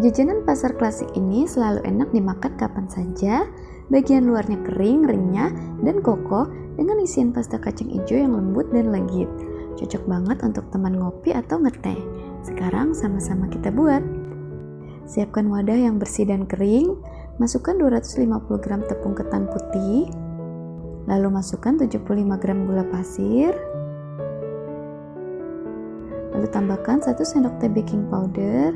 Jajanan pasar klasik ini selalu enak dimakan kapan saja. Bagian luarnya kering, renyah, dan kokoh dengan isian pasta kacang hijau yang lembut dan legit. Cocok banget untuk teman ngopi atau ngeteh. Sekarang sama-sama kita buat. Siapkan wadah yang bersih dan kering. Masukkan 250 gram tepung ketan putih. Lalu masukkan 75 gram gula pasir. Lalu tambahkan 1 sendok teh baking powder,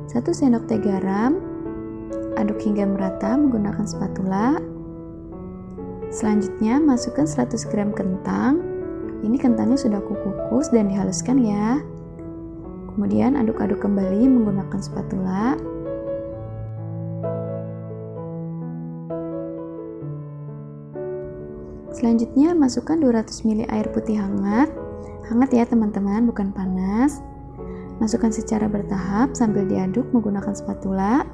1 sendok teh garam. Aduk hingga merata menggunakan spatula. Selanjutnya masukkan 100 gram kentang. Ini kentangnya sudah aku kukus dan dihaluskan ya. Kemudian aduk-aduk kembali menggunakan spatula. Selanjutnya masukkan 200 ml air putih hangat. Hangat ya teman-teman, bukan panas. Masukkan secara bertahap sambil diaduk menggunakan spatula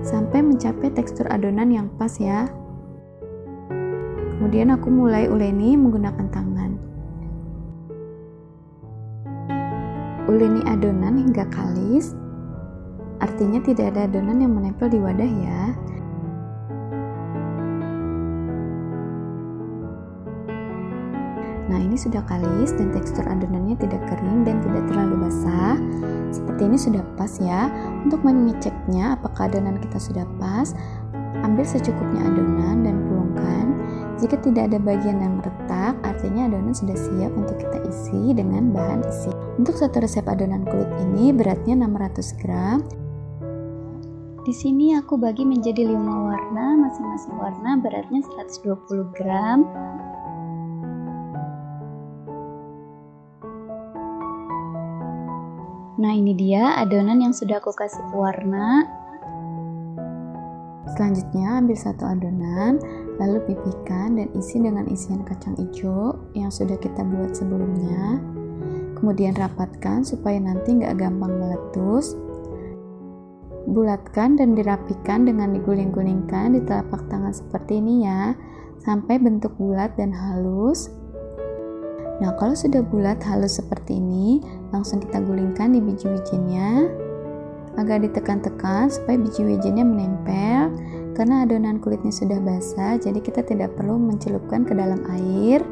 sampai mencapai tekstur adonan yang pas ya. Kemudian aku mulai uleni menggunakan tangan. Uleni adonan hingga kalis, artinya tidak ada adonan yang menempel di wadah ya. Nah, ini sudah kalis dan tekstur adonannya tidak kering dan tidak terlalu basah. Seperti ini sudah pas ya. Untuk mengeceknya apakah adonan kita sudah pas, ambil secukupnya adonan dan pulungkan. Jika tidak ada bagian yang retak, artinya adonan sudah siap untuk kita isi dengan bahan isi. Untuk satu resep adonan kulit ini beratnya 600 gram. Di sini aku bagi menjadi 5 warna, masing-masing warna beratnya 120 gram. Nah, ini dia adonan yang sudah aku kasih warna. Selanjutnya ambil satu adonan, lalu pipihkan dan isi dengan isian kacang hijau yang sudah kita buat sebelumnya. Kemudian rapatkan supaya nanti nggak gampang meletus. Bulatkan dan dirapikan dengan diguling-gulingkan di telapak tangan seperti ini ya, sampai bentuk bulat dan halus. Nah, kalau sudah bulat halus seperti ini, langsung kita gulingkan di biji wijennya. Agak ditekan-tekan supaya biji wijennya menempel. Karena adonan kulitnya sudah basah, jadi kita tidak perlu mencelupkan ke dalam air.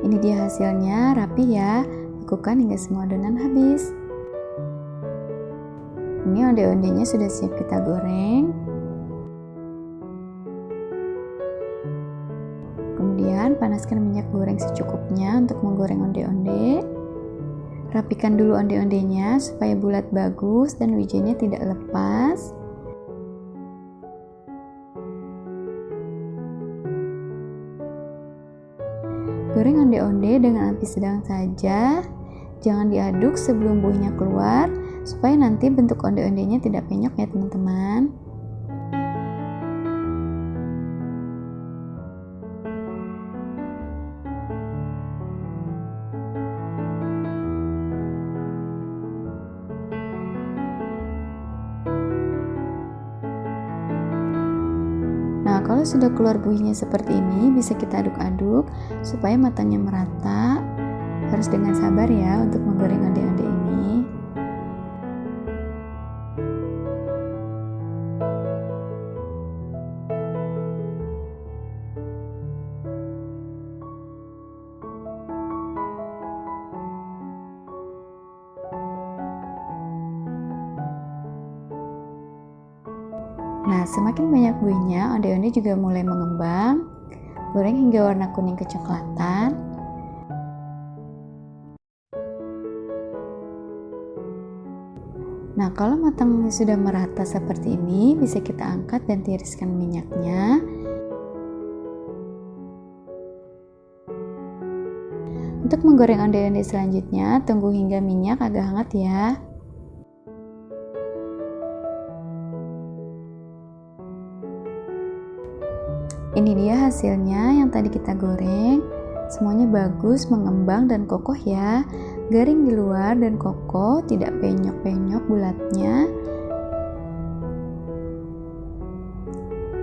Ini dia hasilnya, rapi ya. Lakukan hingga semua adonan habis. Ini onde-ondenya sudah siap kita goreng. Kemudian panaskan minyak goreng secukupnya untuk menggoreng onde-onde. Rapikan dulu onde-ondenya supaya bulat bagus dan wijennya tidak lepas. Goreng onde-onde dengan api sedang saja. Jangan diaduk sebelum buihnya keluar supaya nanti bentuk onde-ondenya tidak penyok ya teman-teman. Nah, kalau sudah keluar buihnya seperti ini, bisa kita aduk-aduk supaya matangnya merata. Harus dengan sabar ya untuk menggoreng onde-onde ini. Nah, semakin banyak buihnya, onde-onde juga mulai mengembang. Goreng hingga warna kuning kecoklatan. Nah, kalau matangnya sudah merata seperti ini, bisa kita angkat dan tiriskan minyaknya. Untuk menggoreng onde-onde selanjutnya, tunggu hingga minyak agak hangat ya. Ini dia hasilnya yang tadi kita goreng. Semuanya bagus, mengembang dan kokoh ya. Garing di luar dan kokoh, tidak penyok-penyok bulatnya.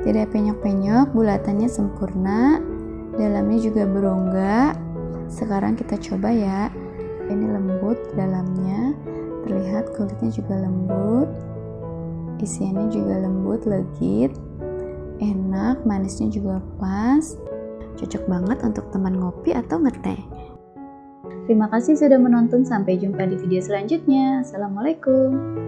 Tidak penyok-penyok, bulatannya sempurna. Dalamnya juga berongga. Sekarang kita coba ya. Ini lembut dalamnya, terlihat kulitnya juga lembut, isiannya juga lembut, legit, enak, manisnya juga pas. Cocok banget untuk teman ngopi atau ngeteh. Terima kasih sudah menonton, sampai jumpa di video selanjutnya. Assalamualaikum.